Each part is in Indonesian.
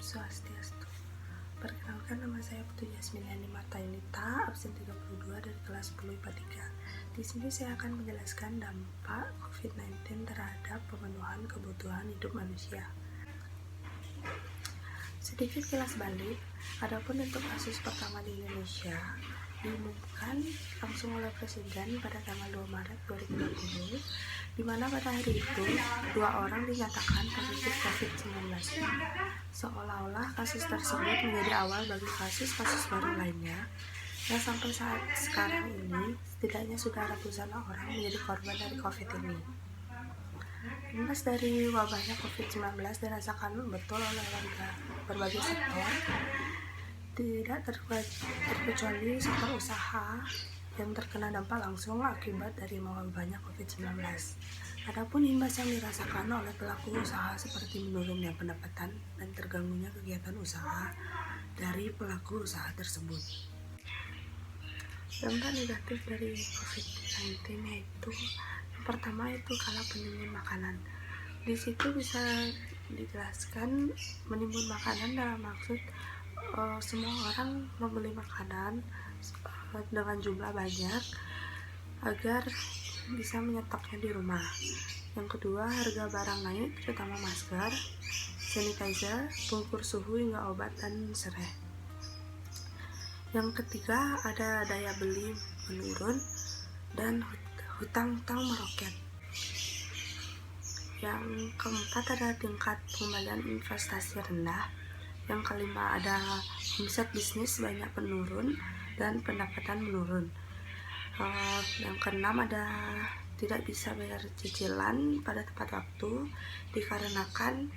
Swastiastu. Perkenalkan, nama saya Putu Yasminiani Marta Yunita, absen 32 dari kelas 10 IPA 3. Di sini saya akan menjelaskan dampak COVID-19 terhadap pemenuhan kebutuhan hidup manusia. Sedikit kilas balik, adapun untuk kasus pertama di Indonesia diumumkan langsung oleh Presiden pada tanggal 2 Maret 2020, di mana pada hari itu 2 orang dinyatakan positif COVID-19. Seolah-olah kasus tersebut menjadi awal bagi kasus-kasus baru lainnya, yang sampai saat sekarang ini setidaknya sudah ratusan orang menjadi korban dari COVID ini. Imbas dari wabahnya COVID-19 dirasakan betul oleh warga berbagai sektor, tidak terkecuali sektor usaha yang terkena dampak langsung akibat dari wabahnya COVID-19. Adapun imbas yang dirasakan oleh pelaku usaha seperti menurunnya pendapatan dan terganggunya kegiatan usaha dari pelaku usaha tersebut. Dampak negatif dari COVID-19 yaitu yang pertama itu kalah penimbun makanan. Di situ bisa dijelaskan menimbun makanan dalam maksud semua orang membeli makanan dengan jumlah banyak agar bisa menyetoknya di rumah. Yang kedua, harga barang naik, terutama masker, sanitizer, pengukur suhu hingga obat dan serai. Yang ketiga, ada daya beli menurun dan hutang-hutang meroket. Yang keempat, ada tingkat pengembalian investasi rendah. Yang kelima, ada omset bisnis banyak menurun dan pendapatan menurun. Yang keenam, ada tidak bisa bayar cicilan pada tepat waktu dikarenakan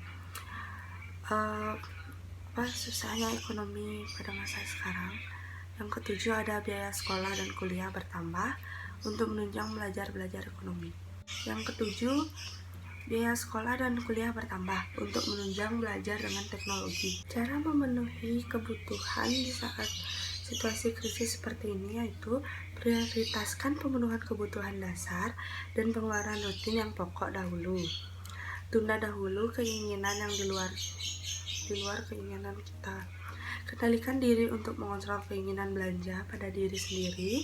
susahnya ekonomi pada masa sekarang. Yang ketujuh, ada biaya sekolah dan kuliah bertambah untuk menunjang belajar ekonomi. Yang ketujuh, biaya sekolah dan kuliah bertambah untuk menunjang belajar dengan teknologi. Cara memenuhi kebutuhan di saat situasi krisis seperti ini yaitu prioritaskan pemenuhan kebutuhan dasar dan pengeluaran rutin yang pokok dahulu. Tunda dahulu keinginan yang di luar keinginan kita. Kendalikan diri untuk mengontrol keinginan belanja pada diri sendiri.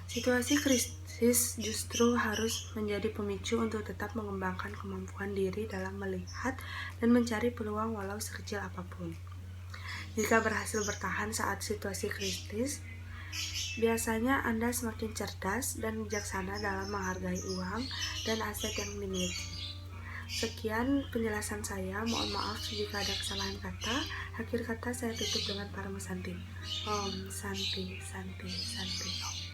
Situasi krisis justru harus menjadi pemicu untuk tetap mengembangkan kemampuan diri dalam melihat dan mencari peluang walau sekecil apapun. Jika berhasil bertahan saat situasi kritis, biasanya Anda semakin cerdas dan bijaksana dalam menghargai uang dan aset yang dimiliki. Sekian penjelasan saya, mohon maaf jika ada kesalahan kata. Akhir kata saya tutup dengan Parama Santi. Om Santi Santi Santi Om.